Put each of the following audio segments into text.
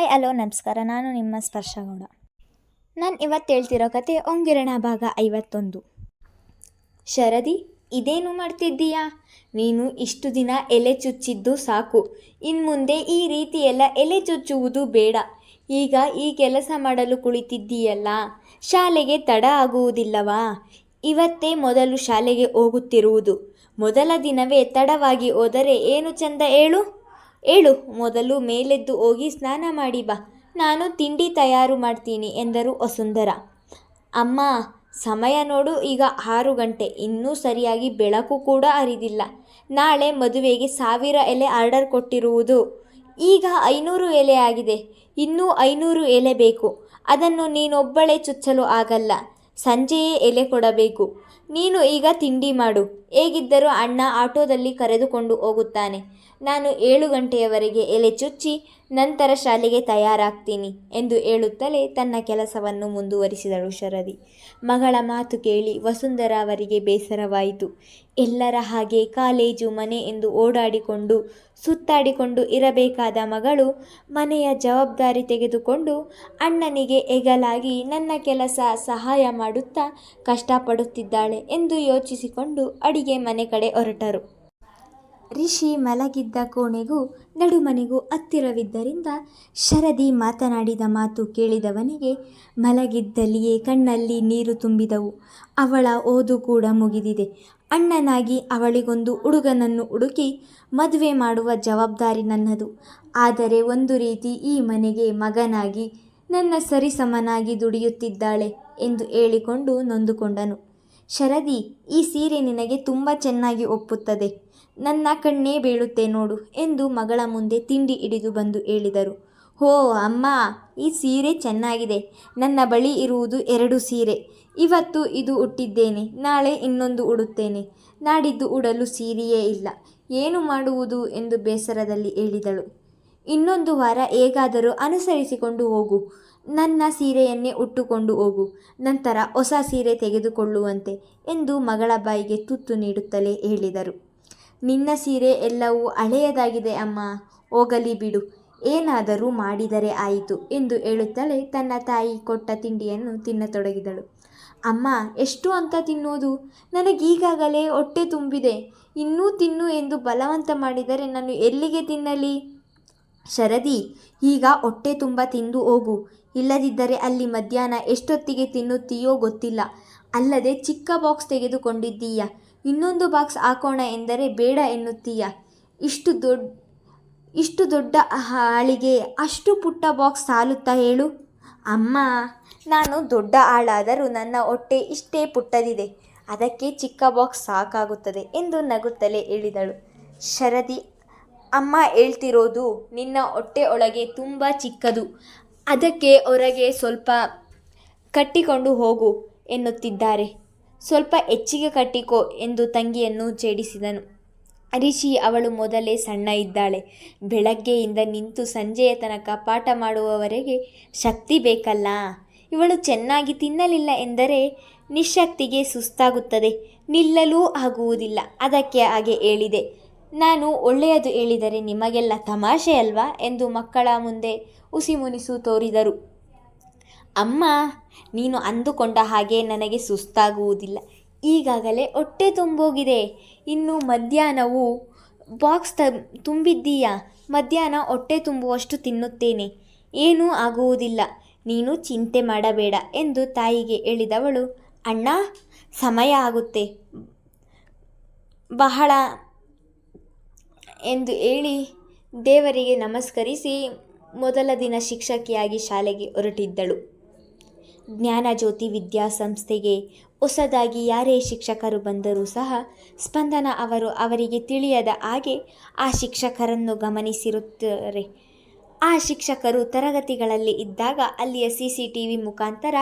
Hi hello ನಮಸ್ಕಾರ. ನಾನು ನಿಮ್ಮ ಸ್ಪರ್ಶಗೌಡ. ನಾನು ಇವತ್ತು ಹೇಳ್ತಿರೋ ಕತೆ ಒಂಗಿರಣ ಭಾಗ 51. ಶರದಿ, ಇದೇನು ಮಾಡ್ತಿದ್ದೀಯಾ? ನೀನು ಇಷ್ಟು ದಿನ ಎಲೆ ಚುಚ್ಚಿದ್ದು ಸಾಕು. ಇನ್ಮುಂದೆ ಈ ರೀತಿಯೆಲ್ಲ ಎಲೆ ಚುಚ್ಚುವುದು ಬೇಡ. ಈಗ ಈ ಕೆಲಸ ಮಾಡಲು ಕುಳಿತಿದ್ದೀಯಲ್ಲ, ಶಾಲೆಗೆ ತಡ ಆಗುವುದಿಲ್ಲವಾ? ಇವತ್ತೇ ಮೊದಲು ಶಾಲೆಗೆ ಹೋಗುತ್ತಿರುವುದು. ಮೊದಲ ದಿನವೇ ತಡವಾಗಿ ಹೋದರೆ ಏನು ಚಂದ ಏಳು ಮೊದಲು ಮೇಲೆದ್ದು ಹೋಗಿ ಸ್ನಾನ ಮಾಡಿ ಬಾ, ನಾನು ತಿಂಡಿ ತಯಾರು ಮಾಡ್ತೀನಿ ಎಂದರು ವಸುಂಧರ. ಅಮ್ಮ, ಸಮಯ ನೋಡು, ಈಗ 6 ಗಂಟೆ, ಇನ್ನೂ ಸರಿಯಾಗಿ ಬೆಳಕು ಕೂಡ ಹರಿದಿಲ್ಲ. ನಾಳೆ ಮದುವೆಗೆ 1000 ಎಲೆ ಆರ್ಡರ್ ಕೊಟ್ಟಿರುವುದು, ಈಗ 500 ಎಲೆ ಆಗಿದೆ. ಇನ್ನೂ 500 ಎಲೆ ಬೇಕು. ಅದನ್ನು ನೀನೊಬ್ಬಳೇ ಚುಚ್ಚಲು ಆಗಲ್ಲ, ಸಂಜೆಯೇ ಎಲೆ ಕೊಡಬೇಕು. ನೀನು ಈಗ ತಿಂಡಿ ಮಾಡು. ಹೇಗಿದ್ದರೂ ಅಣ್ಣ ಆಟೋದಲ್ಲಿ ಕರೆದುಕೊಂಡು ಹೋಗುತ್ತಾನೆ. ನಾನು 7 ಗಂಟೆಯವರೆಗೆ ಎಲೆ ಚುಚ್ಚಿ ನಂತರ ಶಾಲೆಗೆ ತಯಾರಾಗ್ತೀನಿ ಎಂದು ಹೇಳುತ್ತಲೇ ತನ್ನ ಕೆಲಸವನ್ನು ಮುಂದುವರಿಸಿದಳು ಶರದಿ. ಮಗಳ ಮಾತು ಕೇಳಿ ವಸುಂಧರ ಅವರಿಗೆ ಬೇಸರವಾಯಿತು. ಎಲ್ಲರ ಹಾಗೆ ಕಾಲೇಜು ಮನೆ ಎಂದು ಓಡಾಡಿಕೊಂಡು ಸುತ್ತಾಡಿಕೊಂಡು ಇರಬೇಕಾದ ಮಗಳು ಮನೆಯ ಜವಾಬ್ದಾರಿ ತೆಗೆದುಕೊಂಡು ಅಣ್ಣನಿಗೆ ಹೆಗಲಾಗಿ ನನ್ನ ಕೆಲಸ ಸಹಾಯ ಮಾಡುತ್ತಾ ಕಷ್ಟಪಡುತ್ತಿದ್ದಾಳೆ ಎಂದು ಯೋಚಿಸಿಕೊಂಡು ಅಡಿಗೆ ಮನೆ ಕಡೆ ಹೊರಟರು. ರಿಷಿ ಮಲಗಿದ್ದ ಕೋಣೆಗೂ ನಡುಮನೆಗೂ ಹತ್ತಿರವಿದ್ದರಿಂದ ಶರದಿ ಮಾತನಾಡಿದ ಮಾತು ಕೇಳಿದವನಿಗೆ ಮಲಗಿದ್ದಲ್ಲಿಯೇ ಕಣ್ಣಲ್ಲಿ ನೀರು ತುಂಬಿದವು. ಅವಳ ಓದು ಕೂಡ ಮುಗಿದಿದೆ. ಅಣ್ಣನಾಗಿ ಅವಳಿಗೊಂದು ಹುಡುಗನನ್ನು ಹುಡುಕಿ ಮದುವೆ ಮಾಡುವ ಜವಾಬ್ದಾರಿ ನನ್ನದು. ಆದರೆ ಒಂದು ರೀತಿ ಈ ಮನೆಗೆ ಮಗನಾಗಿ ನನ್ನ ಸರಿಸಮನಾಗಿ ದುಡಿಯುತ್ತಿದ್ದಾಳೆ ಎಂದು ಹೇಳಿಕೊಂಡು ನೊಂದುಕೊಂಡನು. ಶರದಿ, ಈ ಸೀರೆ ನಿನಗೆ ತುಂಬ ಚೆನ್ನಾಗಿ ಒಪ್ಪುತ್ತದೆ. ನನ್ನ ಕಣ್ಣೇ ಬೀಳುತ್ತೆ ನೋಡು ಎಂದು ಮಗಳ ಮುಂದೆ ತಿಂಡಿ ಹಿಡಿದು ಬಂದು ಹೇಳಿದರು. ಹೋ ಅಮ್ಮ, ಈ ಸೀರೆ ಚೆನ್ನಾಗಿದೆ. ನನ್ನ ಬಳಿ ಇರುವುದು 2 ಸೀರೆ. ಇವತ್ತು ಇದು ಉಟ್ಟಿದ್ದೇನೆ, ನಾಳೆ ಇನ್ನೊಂದು ಉಡುತ್ತೇನೆ. ನಾಡಿದ್ದು ಉಡಲು ಸೀರೆಯೇ ಇಲ್ಲ. ಏನು ಮಾಡುವುದು ಎಂದು ಬೇಸರದಲ್ಲಿ ಹೇಳಿದಳು. ಇನ್ನೊಂದು ವಾರ ಹೇಗಾದರೂ ಅನುಸರಿಸಿಕೊಂಡು ಹೋಗು. ನನ್ನ ಸೀರೆಯನ್ನೇ ಉಟ್ಟುಕೊಂಡು ಹೋಗು, ನಂತರ ಹೊಸ ಸೀರೆ ತೆಗೆದುಕೊಳ್ಳುವಂತೆ ಎಂದು ಮಗಳ ಬಾಯಿಗೆ ತುತ್ತು ನೀಡುತ್ತಲೇ ಹೇಳಿದರು. ನಿನ್ನ ಸೀರೆ ಎಲ್ಲವೂ ಹಳೆಯದಾಗಿದೆ ಅಮ್ಮ, ಹೋಗಲಿ ಬಿಡು, ಏನಾದರೂ ಮಾಡಿದರೆ ಆಯಿತು ಎಂದು ಹೇಳುತ್ತಲೇ ತನ್ನ ತಾಯಿ ಕೊಟ್ಟ ತಿಂಡಿಯನ್ನು ತಿನ್ನತೊಡಗಿದಳು. ಅಮ್ಮ, ಎಷ್ಟು ಅಂತ ತಿನ್ನೋದು? ನನಗೀಗಾಗಲೇ ಹೊಟ್ಟೆ ತುಂಬಿದೆ. ಇನ್ನೂ ತಿನ್ನು ಎಂದು ಬಲವಂತ ಮಾಡಿದರೆ ನಾನು ಎಲ್ಲಿಗೆ ತಿನ್ನಲಿ? ಶರದಿ, ಈಗ ಹೊಟ್ಟೆ ತುಂಬ ತಿಂದು ಹೋಗು. ಇಲ್ಲದಿದ್ದರೆ ಅಲ್ಲಿ ಮಧ್ಯಾಹ್ನ ಎಷ್ಟೊತ್ತಿಗೆ ತಿನ್ನುತ್ತೀಯೋ ಗೊತ್ತಿಲ್ಲ. ಅಲ್ಲದೆ ಚಿಕ್ಕ ಬಾಕ್ಸ್ ತೆಗೆದುಕೊಂಡಿದ್ದೀಯ, ಇನ್ನೊಂದು ಬಾಕ್ಸ್ ಹಾಕೋಣ ಎಂದರೆ ಬೇಡ ಎನ್ನುತ್ತೀಯ. ಇಷ್ಟು ದೊಡ್ಡ ಆಳಿಗೆ ಅಷ್ಟು ಪುಟ್ಟ ಬಾಕ್ಸ್ ಸಾಲುತ್ತಾ ಹೇಳು? ಅಮ್ಮ, ನಾನು ದೊಡ್ಡ ಆಳಾದರೂ ನನ್ನ ಹೊಟ್ಟೆ ಇಷ್ಟೇ ಪುಟ್ಟದಿದೆ, ಅದಕ್ಕೆ ಚಿಕ್ಕ ಬಾಕ್ಸ್ ಸಾಕಾಗುತ್ತದೆ ಎಂದು ನಗುತ್ತಲೇ ಹೇಳಿದಳು. ಶರದಿ, ಅಮ್ಮ ಹೇಳ್ತಿರೋದು ನಿನ್ನ ಹೊಟ್ಟೆ ಒಳಗೆ ತುಂಬ ಚಿಕ್ಕದು, ಅದಕ್ಕೆ ಹೊರಗೆ ಸ್ವಲ್ಪ ಕಟ್ಟಿಕೊಂಡು ಹೋಗು ಎನ್ನುತ್ತಿದ್ದಾರೆ. ಸ್ವಲ್ಪ ಹೆಚ್ಚಿಗೆ ಕಟ್ಟಿಕೋ ಎಂದು ತಂಗಿಯನ್ನು ಛೇಡಿಸಿದನು. ರಿಷಿ, ಅವಳು ಮೊದಲೇ ಸಣ್ಣ ಇದ್ದಾಳೆ. ಬೆಳಗ್ಗೆಯಿಂದ ನಿಂತು ಸಂಜೆಯ ತನಕ ಪಾಠ ಮಾಡುವವರೆಗೆ ಶಕ್ತಿ ಬೇಕಲ್ಲ. ಇವಳು ಚೆನ್ನಾಗಿ ತಿನ್ನಲಿಲ್ಲ ಎಂದರೆ ನಿಶಕ್ತಿಗೆ ಸುಸ್ತಾಗುತ್ತದೆ, ನಿಲ್ಲಲೂ ಆಗುವುದಿಲ್ಲ. ಅದಕ್ಕೆ ಹಾಗೆ ಹೇಳಿದೆ. ನಾನು ಒಳ್ಳೆಯದು ಹೇಳಿದರೆ ನಿಮಗೆಲ್ಲ ತಮಾಷೆ ಅಲ್ವಾ ಎಂದು ಮಕ್ಕಳ ಮುಂದೆ ಹುಸಿಮುನಿಸು ತೋರಿದರು. ಅಮ್ಮ, ನೀನು ಅಂದುಕೊಂಡ ಹಾಗೆ ನನಗೆ ಸುಸ್ತಾಗುವುದಿಲ್ಲ. ಈಗಾಗಲೇ ಹೊಟ್ಟೆ ತುಂಬೋಗಿದೆ. ಇನ್ನು ಮಧ್ಯಾಹ್ನವೂ ಬಾಕ್ಸ್ ತುಂಬಿದ್ದೀಯಾ? ಮಧ್ಯಾಹ್ನ ಹೊಟ್ಟೆ ತುಂಬುವಷ್ಟು ತಿನ್ನುತ್ತೇನೆ, ಏನೂ ಆಗುವುದಿಲ್ಲ, ನೀನು ಚಿಂತೆ ಮಾಡಬೇಡ ಎಂದು ತಾಯಿಗೆ ಹೇಳಿದವಳು, ಅಣ್ಣ, ಸಮಯ ಆಗುತ್ತೆ ಬಹಳ ಎಂದು ಹೇಳಿ ದೇವರಿಗೆ ನಮಸ್ಕರಿಸಿ ಮೊದಲ ದಿನ ಶಿಕ್ಷಕಿಯಾಗಿ ಶಾಲೆಗೆ ಹೊರಟಿದ್ದಳು. ಜ್ಞಾನಜ್ಯೋತಿ ವಿದ್ಯಾಸಂಸ್ಥೆಗೆ ಹೊಸದಾಗಿ ಯಾರೇ ಶಿಕ್ಷಕರು ಬಂದರೂ ಸಹ ಸ್ಪಂದನ ಅವರಿಗೆ ತಿಳಿಯದ ಹಾಗೆ ಆ ಶಿಕ್ಷಕರನ್ನು ಗಮನಿಸಿರುತ್ತಾರೆ. ಆ ಶಿಕ್ಷಕರು ತರಗತಿಗಳಲ್ಲಿ ಇದ್ದಾಗ ಅಲ್ಲಿಯ CCTV ಮುಖಾಂತರ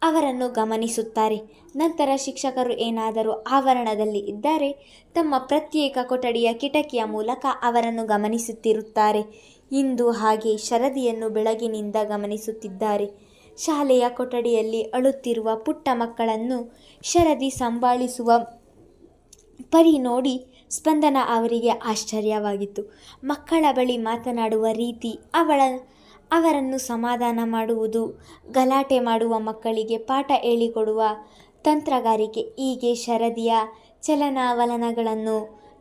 ಅವರನ್ನು ಗಮನಿಸುತ್ತಾರೆ. ನಂತರ ಶಿಕ್ಷಕರು ಏನಾದರೂ ಆವರಣದಲ್ಲಿ ಇದ್ದರೆ ತಮ್ಮ ಪ್ರತ್ಯೇಕ ಕೊಠಡಿಯ ಕಿಟಕಿಯ ಮೂಲಕ ಅವರನ್ನು ಗಮನಿಸುತ್ತಿರುತ್ತಾರೆ. ಇಂದು ಹಾಗೆ ಶರದಿಯನ್ನು ಬೆಳಗಿನಿಂದ ಗಮನಿಸುತ್ತಿದ್ದಾರೆ. ಶಾಲೆಯ ಕೊಠಡಿಯಲ್ಲಿ ಅಳುತ್ತಿರುವ ಪುಟ್ಟ ಮಕ್ಕಳನ್ನು ಶರದಿ ಸಂಭಾಳಿಸುವ ಪರಿ ನೋಡಿ ಸ್ಪಂದನ ಅವರಿಗೆ ಆಶ್ಚರ್ಯವಾಗಿತ್ತು. ಮಕ್ಕಳ ಬಳಿ ಮಾತನಾಡುವ ರೀತಿ, ಅವರನ್ನು ಸಮಾಧಾನ ಮಾಡುವುದು, ಗಲಾಟೆ ಮಾಡುವ ಮಕ್ಕಳಿಗೆ ಪಾಠ ಹೇಳಿಕೊಡುವ ತಂತ್ರಗಾರಿಕೆ, ಹೀಗೆ ಶರದಿಯ ಚಲನವಲನಗಳನ್ನು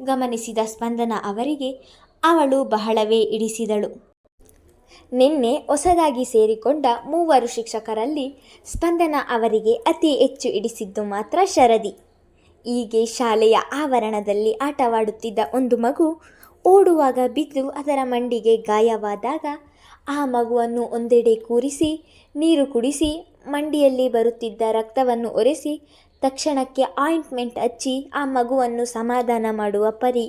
ಗಮನಿಸಿದ ಸ್ಪಂದನ ಅವರಿಗೆ ಅವಳು ಬಹಳವೇ ಹಿಡಿಸಿದಳು. ನಿನ್ನೆ ಹೊಸದಾಗಿ ಸೇರಿಕೊಂಡ 3 ಶಿಕ್ಷಕರಲ್ಲಿ ಸ್ಪಂದನ ಅವರಿಗೆ ಅತಿ ಹೆಚ್ಚು ಹಿಡಿಸಿದ್ದು ಮಾತ್ರ ಶರದಿ. ಹೀಗೆ ಶಾಲೆಯ ಆವರಣದಲ್ಲಿ ಆಟವಾಡುತ್ತಿದ್ದ ಒಂದು ಮಗು ಓಡುವಾಗ ಬಿದ್ದು ಅದರ ಮಂಡಿಗೆ ಗಾಯವಾದಾಗ ಆ ಮಗುವನ್ನು ಒಂದೆಡೆ ಕೂರಿಸಿ ನೀರು ಕುಡಿಸಿ ಮಂಡಿಯಲ್ಲಿ ಬರುತ್ತಿದ್ದ ರಕ್ತವನ್ನು ಒರೆಸಿ ತಕ್ಷಣಕ್ಕೆ ಆಯಿಂಟ್ಮೆಂಟ್ ಹಚ್ಚಿ ಆ ಮಗುವನ್ನು ಸಮಾಧಾನ ಮಾಡುವ ಪರಿ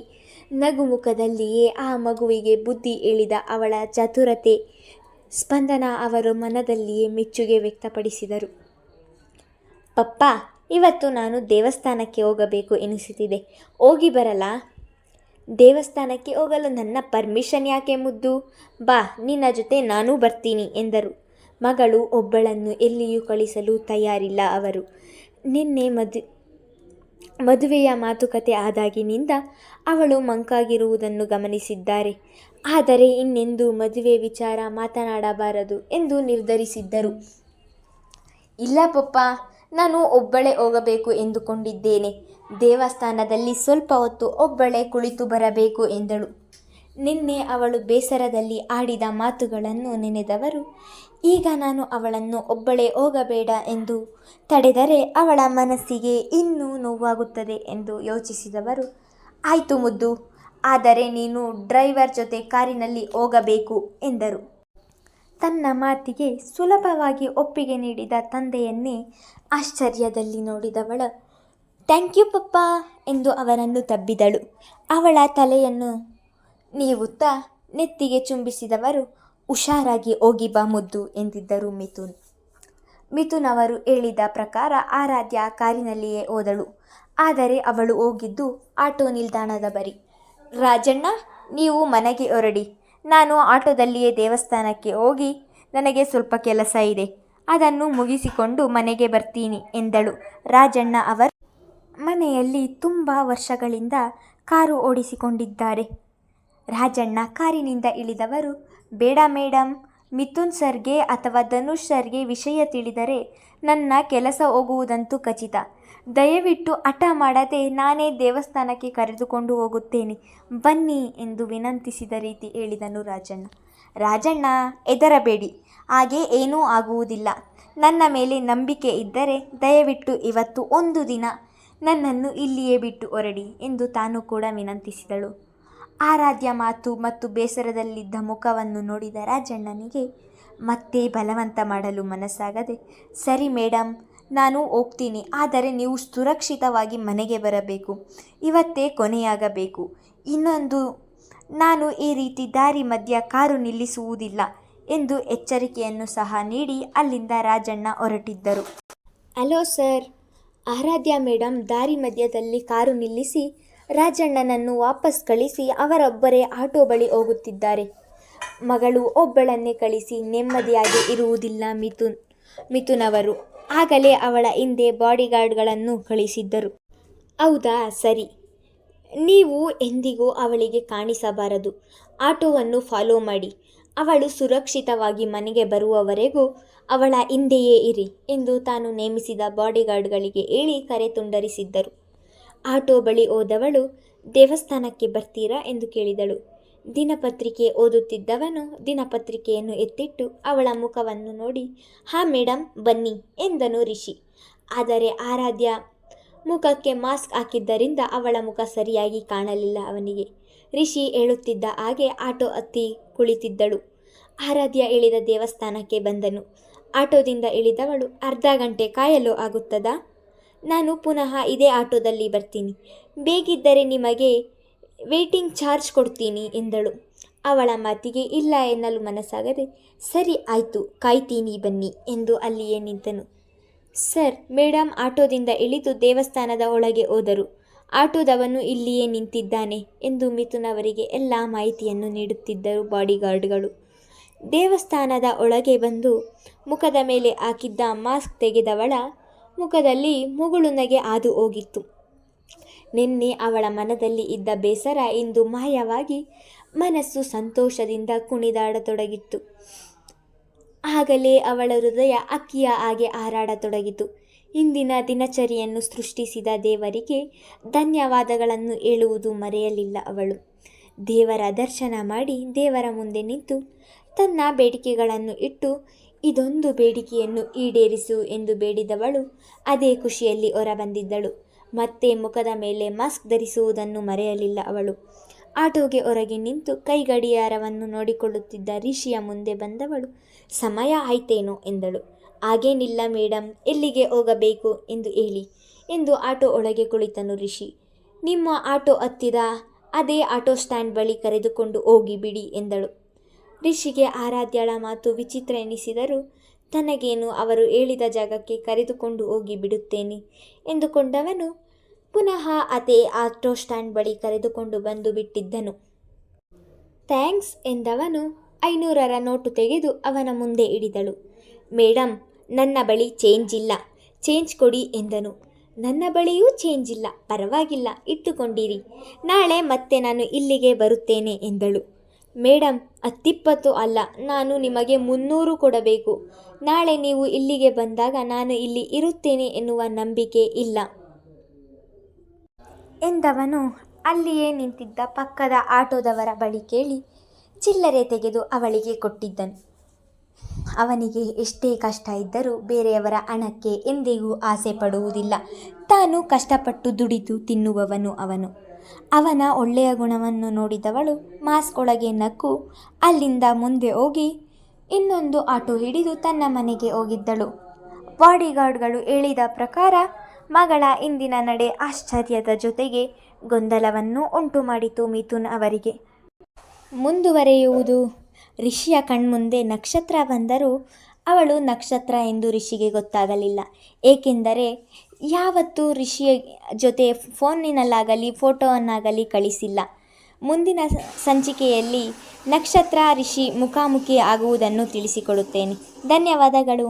ನಗುಮುಖದಲ್ಲಿಯೇ ಆ ಮಗುವಿಗೆ ಬುದ್ಧಿ ಹೇಳಿದ ಅವಳ ಚತುರತೆ ಸ್ಪಂದನ ಅವರ ಮನದಲ್ಲಿಯೇ ಮೆಚ್ಚುಗೆ ವ್ಯಕ್ತಪಡಿಸಿದರು. ಪಪ್ಪ, ಇವತ್ತು ನಾನು ದೇವಸ್ಥಾನಕ್ಕೆ ಹೋಗಬೇಕು ಎನಿಸುತ್ತಿದೆ, ಹೋಗಿ ಬರಲಾ? ದೇವಸ್ಥಾನಕ್ಕೆ ಹೋಗಲು ನನ್ನ ಪರ್ಮಿಷನ್ ಯಾಕೆ ಮುದ್ದು? ಬಾ, ನಿನ್ನ ಜೊತೆ ನಾನೂ ಬರ್ತೀನಿ ಎಂದರು. ಮಗಳು ಒಬ್ಬಳನ್ನು ಎಲ್ಲಿಯೂ ಕಳಿಸಲು ತಯಾರಿಲ್ಲ ಅವರು. ನಿನ್ನೆ ಮದುವೆಯ ಮಾತುಕತೆ ಆದಾಗಿನಿಂದ ಅವಳು ಮಂಕಾಗಿರುವುದನ್ನು ಗಮನಿಸಿದ್ದಾರೆ. ಆದರೆ ಇನ್ನೆಂದೂ ಮದುವೆ ವಿಚಾರ ಮಾತನಾಡಬಾರದು ಎಂದು ನಿರ್ಧರಿಸಿದ್ದರು. ಇಲ್ಲ ಪಪ್ಪ, ನಾನು ಒಬ್ಬಳೇ ಹೋಗಬೇಕು ಎಂದುಕೊಂಡಿದ್ದೇನೆ. ದೇವಸ್ಥಾನದಲ್ಲಿ ಸ್ವಲ್ಪ ಹೊತ್ತು ಒಬ್ಬಳೇ ಕುಳಿತು ಬರಬೇಕು ಎಂದಳು. ನಿನ್ನೆ ಅವಳು ಬೇಸರದಲ್ಲಿ ಆಡಿದ ಮಾತುಗಳನ್ನು ನೆನೆದವರು ಈಗ ನಾನು ಅವಳನ್ನು ಒಬ್ಬಳೇ ಹೋಗಬೇಡ ಎಂದು ತಡೆದರೆ ಅವಳ ಮನಸ್ಸಿಗೆ ಇನ್ನೂ ನೋವಾಗುತ್ತದೆ ಎಂದು ಯೋಚಿಸಿದವರು, ಆಯಿತು ಮುದ್ದು, ಆದರೆ ನೀನು ಡ್ರೈವರ್ ಜೊತೆ ಕಾರಿನಲ್ಲಿ ಹೋಗಬೇಕು ಎಂದರು. ತನ್ನ ಮಾತಿಗೆ ಸುಲಭವಾಗಿ ಒಪ್ಪಿಗೆ ನೀಡಿದ ತಂದೆಯನ್ನೇ ಆಶ್ಚರ್ಯದಲ್ಲಿ ನೋಡಿದವಳು ಥ್ಯಾಂಕ್ ಯು ಪಪ್ಪ ಎಂದು ಅವರನ್ನು ತಬ್ಬಿದಳು. ಅವಳ ತಲೆಯನ್ನು ನೀವುತ್ತಾ ನೆತ್ತಿಗೆ ಚುಂಬಿಸಿದವರು ಹುಷಾರಾಗಿ ಹೋಗಿ ಬಾ ಮುದ್ದು ಎಂದಿದ್ದರು ಮಿಥುನ್ ಅವರು ಹೇಳಿದ ಪ್ರಕಾರ ಆರಾಧ್ಯ ಕಾರಿನಲ್ಲಿಯೇ ಹೋದಳು. ಆದರೆ ಅವಳು ಹೋಗಿದ್ದು ಆಟೋ ನಿಲ್ದಾಣದ ಬರಿ. ರಾಜಣ್ಣ, ನೀವು ಮನೆಗೆ ಹೊರಡಿ, ನಾನು ಆಟೋದಲ್ಲಿಯೇ ದೇವಸ್ಥಾನಕ್ಕೆ ಹೋಗಿ ನನಗೆ ಸ್ವಲ್ಪ ಕೆಲಸ ಇದೆ, ಅದನ್ನು ಮುಗಿಸಿಕೊಂಡು ಮನೆಗೆ ಬರ್ತೀನಿ ಎಂದಳು. ರಾಜಣ್ಣ ಅವರು ಮನೆಯಲ್ಲಿ ತುಂಬ ವರ್ಷಗಳಿಂದ ಕಾರು ಓಡಿಸಿಕೊಂಡಿದ್ದಾರೆ. ರಾಜಣ್ಣ ಕಾರಿನಿಂದ ಇಳಿದವರು, ಬೇಡ ಮೇಡಮ್, ಮಿಥುನ್ ಸರ್ಗೆ ಅಥವಾ ಧನುಷ್ ಸರ್ಗೆ ವಿಷಯ ತಿಳಿದರೆ ನನ್ನ ಕೆಲಸ ಹೋಗುವುದಂತೂ ಖಚಿತ. ದಯವಿಟ್ಟು ಹಠ ಮಾಡದೆ ನಾನೇ ದೇವಸ್ಥಾನಕ್ಕೆ ಕರೆದುಕೊಂಡು ಹೋಗುತ್ತೇನೆ, ಬನ್ನಿ ಎಂದು ವಿನಂತಿಸಿದ ರೀತಿ ಹೇಳಿದನು ರಾಜಣ್ಣ. ರಾಜಣ್ಣ, ಹೆದರಬೇಡಿ, ಹಾಗೆ ಏನೂ ಆಗುವುದಿಲ್ಲ. ನನ್ನ ಮೇಲೆ ನಂಬಿಕೆ ಇದ್ದರೆ ದಯವಿಟ್ಟು ಇವತ್ತು ಒಂದು ದಿನ ನನ್ನನ್ನು ಇಲ್ಲಿಯೇ ಬಿಟ್ಟು ಹೊರಡಿ ಎಂದು ತಾನು ಕೂಡ ವಿನಂತಿಸಿದಳು. ಆರಾಧ್ಯ ಮಾತು ಮತ್ತು ಬೇಸರದಲ್ಲಿದ್ದ ಮುಖವನ್ನು ನೋಡಿದ ರಾಜಣ್ಣನಿಗೆ ಮತ್ತೆ ಬಲವಂತ ಮಾಡಲು ಮನಸ್ಸಾಗದೆ, ಸರಿ ಮೇಡಮ್, ನಾನು ಹೋಗ್ತೀನಿ, ಆದರೆ ನೀವು ಸುರಕ್ಷಿತವಾಗಿ ಮನೆಗೆ ಬರಬೇಕು, ಇವತ್ತೇ ಕೊನೆಯಾಗಬೇಕು. ಇನ್ನೊಂದು ನಾನು ಈ ರೀತಿ ದಾರಿ ಮಧ್ಯ ಕಾರು ನಿಲ್ಲಿಸುವುದಿಲ್ಲ ಎಂದು ಎಚ್ಚರಿಕೆಯನ್ನು ಸಹ ನೀಡಿ ಅಲ್ಲಿಂದ ರಾಜಣ್ಣ ಹೊರಟಿದ್ದರು. ಹಲೋ ಸರ್, ಆರಾಧ್ಯ ಮೇಡಮ್ ದಾರಿ ಮಧ್ಯದಲ್ಲಿ ಕಾರು ನಿಲ್ಲಿಸಿ ರಾಜಣ್ಣನನ್ನು ವಾಪಸ್ ಕಳಿಸಿ ಅವರೊಬ್ಬರೇ ಆಟೋ ಬಳಿ ಹೋಗುತ್ತಿದ್ದಾರೆ. ಮಗಳು ಒಬ್ಬಳನ್ನೇ ಕಳಿಸಿ ನೆಮ್ಮದಿಯಾಗಿ ಇರುವುದಿಲ್ಲ ಮಿಥುನ್ ಅವರು ಆಗಲೇ ಅವಳ ಹಿಂದೆ ಬಾಡಿಗಾರ್ಡ್ಗಳನ್ನು ಕಳಿಸಿದ್ದರು. ಹೌದಾ, ಸರಿ, ನೀವು ಎಂದಿಗೂ ಅವಳಿಗೆ ಕಾಣಿಸಬಾರದು. ಆಟೋವನ್ನು ಫಾಲೋ ಮಾಡಿ, ಅವಳು ಸುರಕ್ಷಿತವಾಗಿ ಮನೆಗೆ ಬರುವವರೆಗೂ ಅವಳ ಹಿಂದೆಯೇ ಇರಿ ಎಂದು ತಾನು ನೇಮಿಸಿದ ಬಾಡಿಗಾರ್ಡ್ಗಳಿಗೆ ಹೇಳಿ ಕರೆ ತುಂಡರಿಸಿದ್ದರು. ಆಟೋ ಬಳಿ ಹೋದವಳು, ದೇವಸ್ಥಾನಕ್ಕೆ ಬರ್ತೀರಾ ಎಂದು ಕೇಳಿದಳು. ದಿನಪತ್ರಿಕೆ ಓದುತ್ತಿದ್ದವನು ದಿನಪತ್ರಿಕೆಯನ್ನು ಎತ್ತಿಟ್ಟು ಅವಳ ಮುಖವನ್ನು ನೋಡಿ, ಹಾಂ ಮೇಡಮ್ ಬನ್ನಿ ಎಂದನು ರಿಷಿ. ಆದರೆ ಆರಾಧ್ಯ ಮುಖಕ್ಕೆ ಮಾಸ್ಕ್ ಹಾಕಿದ್ದರಿಂದ ಅವಳ ಮುಖ ಸರಿಯಾಗಿ ಕಾಣಲಿಲ್ಲ ಅವನಿಗೆ. ರಿಷಿ ಹೇಳುತ್ತಿದ್ದ ಹಾಗೆ ಆಟೋ ಹತ್ತಿ ಕುಳಿತಿದ್ದಳು. ಆರಾಧ್ಯ ಇಳಿದ ದೇವಸ್ಥಾನಕ್ಕೆ ಬಂದನು. ಆಟೋದಿಂದ ಇಳಿದವಳು, ಅರ್ಧ ಗಂಟೆ ಕಾಯಲು ಆಗುತ್ತದಾ? ನಾನು ಪುನಃ ಇದೇ ಆಟೋದಲ್ಲಿ ಬರ್ತೀನಿ, ಬೇಗಿದ್ದರೆ ನಿಮಗೆ ವೇಟಿಂಗ್ ಚಾರ್ಜ್ ಕೊಡ್ತೀನಿ ಎಂದಳು. ಅವಳ ಮಾತಿಗೆ ಇಲ್ಲ ಎನ್ನಲು ಮನಸ್ಸಾಗದೆ, ಸರಿ ಆಯಿತು, ಕಾಯ್ತೀನಿ ಬನ್ನಿ ಎಂದು ಅಲ್ಲಿಯೇ ನಿಂತನು. ಸರ್, ಮೇಡಮ್ ಆಟೋದಿಂದ ಇಳಿದು ದೇವಸ್ಥಾನದ ಒಳಗೆ ಹೋದರು. ಆಟೋದವನು ಇಲ್ಲಿಯೇ ನಿಂತಿದ್ದಾನೆ ಎಂದು ಮಿಥುನ್ ಅವರಿಗೆ ಎಲ್ಲ ಮಾಹಿತಿಯನ್ನು ನೀಡುತ್ತಿದ್ದರು ಬಾಡಿಗಾರ್ಡ್ಗಳು. ದೇವಸ್ಥಾನದ ಒಳಗೆ ಬಂದು ಮುಖದ ಮೇಲೆ ಹಾಕಿದ್ದ ಮಾಸ್ಕ್ ತೆಗೆದವಳ ಮುಖದಲ್ಲಿ ಮುಗುಳು ನಗೆ ಹಾದು ಹೋಗಿತ್ತು. ನಿನ್ನೆ ಅವಳ ಮನದಲ್ಲಿ ಇದ್ದ ಬೇಸರ ಇಂದು ಮಾಯವಾಗಿ ಮನಸ್ಸು ಸಂತೋಷದಿಂದ ಕುಣಿದಾಡತೊಡಗಿತ್ತು. ಆಗಲೇ ಅವಳ ಹೃದಯ ಅಕ್ಕಿಯ ಹಾಗೆ ಹಾರಾಡತೊಡಗಿತು. ಇಂದಿನ ದಿನಚರಿಯನ್ನು ಸೃಷ್ಟಿಸಿದ ದೇವರಿಗೆ ಧನ್ಯವಾದಗಳನ್ನು ಹೇಳುವುದು ಮರೆಯಲಿಲ್ಲ ಅವಳು. ದೇವರ ದರ್ಶನ ಮಾಡಿ ದೇವರ ಮುಂದೆ ನಿಂತು ತನ್ನ ಬೇಡಿಕೆಗಳನ್ನು ಇಟ್ಟು ಇದೊಂದು ಬೇಡಿಕೆಯನ್ನು ಈಡೇರಿಸು ಎಂದು ಬೇಡಿದವಳು ಅದೇ ಖುಷಿಯಲ್ಲಿ ಹೊರಬಂದಿದ್ದಳು. ಮತ್ತೆ ಮುಖದ ಮೇಲೆ ಮಾಸ್ಕ್ ಧರಿಸುವುದನ್ನು ಮರೆಯಲಿಲ್ಲ ಅವಳು. ಆಟೋಗೆ ಹೊರಗೆ ನಿಂತು ಕೈ ಗಡಿಯಾರವನ್ನು ನೋಡಿಕೊಳ್ಳುತ್ತಿದ್ದ ರಿಷಿಯ ಮುಂದೆ ಬಂದವಳು ಸಮಯ ಆಯ್ತೇನೋ ಎಂದಳು. ಹಾಗೇನಿಲ್ಲ ಮೇಡಮ್, ಎಲ್ಲಿಗೆ ಹೋಗಬೇಕು ಎಂದು ಹೇಳಿ ಎಂದು ಆಟೋ ಒಳಗೆ ಕುಳಿತನು ರಿಷಿ. ನಿಮ್ಮ ಆಟೋ ಹತ್ತಿದ ಅದೇ ಆಟೋ ಸ್ಟ್ಯಾಂಡ್ ಬಳಿ ಕರೆದುಕೊಂಡು ಹೋಗಿ ಬಿಡಿ ಎಂದಳು. ರಿಷಿಗೆ ಆರಾಧ್ಯಳ ಮಾತು ವಿಚಿತ್ರ ಎನಿಸಿದರೂ ತನಗೇನು ಅವರು ಹೇಳಿದ ಜಾಗಕ್ಕೆ ಕರೆದುಕೊಂಡು ಹೋಗಿ ಬಿಡುತ್ತೇನೆ ಎಂದುಕೊಂಡವನು ಪುನಃ ಅದೇ ಆಟೋ ಸ್ಟ್ಯಾಂಡ್ ಬಳಿ ಕರೆದುಕೊಂಡು ಬಂದು ಬಿಟ್ಟಿದ್ದನು. ಥ್ಯಾಂಕ್ಸ್ ಎಂದವನು 500ರ ನೋಟು ತೆಗೆದು ಅವನ ಮುಂದೆ ಹಿಡಿದಳು. ಮೇಡಮ್, ನನ್ನ ಬಳಿ ಚೇಂಜ್ ಇಲ್ಲ, ಚೇಂಜ್ ಕೊಡಿ ಎಂದನು. ನನ್ನ ಬಳಿಯೂ ಚೇಂಜ್ ಇಲ್ಲ, ಪರವಾಗಿಲ್ಲ, ಇಟ್ಟುಕೊಂಡಿರಿ, ನಾಳೆ ಮತ್ತೆ ನಾನು ಇಲ್ಲಿಗೆ ಬರುತ್ತೇನೆ ಎಂದಳು. ಮೇಡಮ್, 10-20 ಅಲ್ಲ, ನಾನು ನಿಮಗೆ 300 ಕೊಡಬೇಕು. ನಾಳೆ ನೀವು ಇಲ್ಲಿಗೆ ಬಂದಾಗ ನಾನು ಇಲ್ಲಿ ಇರುತ್ತೇನೆ ಎನ್ನುವ ನಂಬಿಕೆ ಇಲ್ಲ ಎಂದವನು ಅಲ್ಲಿಯೇ ನಿಂತಿದ್ದ ಪಕ್ಕದ ಆಟೋದವರ ಬಳಿ ಕೇಳಿ ಚಿಲ್ಲರೆ ತೆಗೆದು ಅವಳಿಗೆ ಕೊಟ್ಟಿದ್ದನು. ಅವನಿಗೆ ಎಷ್ಟೇ ಕಷ್ಟ ಇದ್ದರೂ ಬೇರೆಯವರ ಹಣಕ್ಕೆ ಎಂದಿಗೂ ಆಸೆ ಪಡುವುದಿಲ್ಲ. ತಾನು ಕಷ್ಟಪಟ್ಟು ದುಡಿದು ತಿನ್ನುವವನು ಅವನು. ಅವನ ಒಳ್ಳೆಯ ಗುಣವನ್ನು ನೋಡಿದವಳು ಮಾಸ್ಕ್ ಒಳಗೆ ನಕ್ಕು ಅಲ್ಲಿಂದ ಮುಂದೆ ಹೋಗಿ ಇನ್ನೊಂದು ಆಟೋ ಹಿಡಿದು ತನ್ನ ಮನೆಗೆ ಹೋಗಿದ್ದಳು. ಬಾಡಿಗಾರ್ಡ್ಗಳು ಹೇಳಿದ ಪ್ರಕಾರ ಮಗಳ ಇಂದಿನ ನಡೆ ಆಶ್ಚರ್ಯದ ಜೊತೆಗೆ ಗೊಂದಲವನ್ನು ಉಂಟು ಮಾಡಿತು ಮಿಥುನ್ ಅವರಿಗೆ. ಮುಂದುವರೆಯುವುದು. ರಿಷಿಯ ಕಣ್ಮುಂದೆ ನಕ್ಷತ್ರ ಬಂದರೂ ಅವಳು ನಕ್ಷತ್ರ ಎಂದು ರಿಷಿಗೆ ಗೊತ್ತಾಗಲಿಲ್ಲ. ಏಕೆಂದರೆ ಯಾವತ್ತೂ ರಿಷಿಯ ಜೊತೆ ಫೋನಿನಲ್ಲಾಗಲಿ ಫೋಟೋವನ್ನಾಗಲಿ ಕಳಿಸಿಲ್ಲ. ಮುಂದಿನ ಸಂಚಿಕೆಯಲ್ಲಿ ನಕ್ಷತ್ರ ರಿಷಿ ಮುಖಾಮುಖಿ ಆಗುವುದನ್ನು ತಿಳಿಸಿಕೊಡುತ್ತೇನೆ. ಧನ್ಯವಾದಗಳು.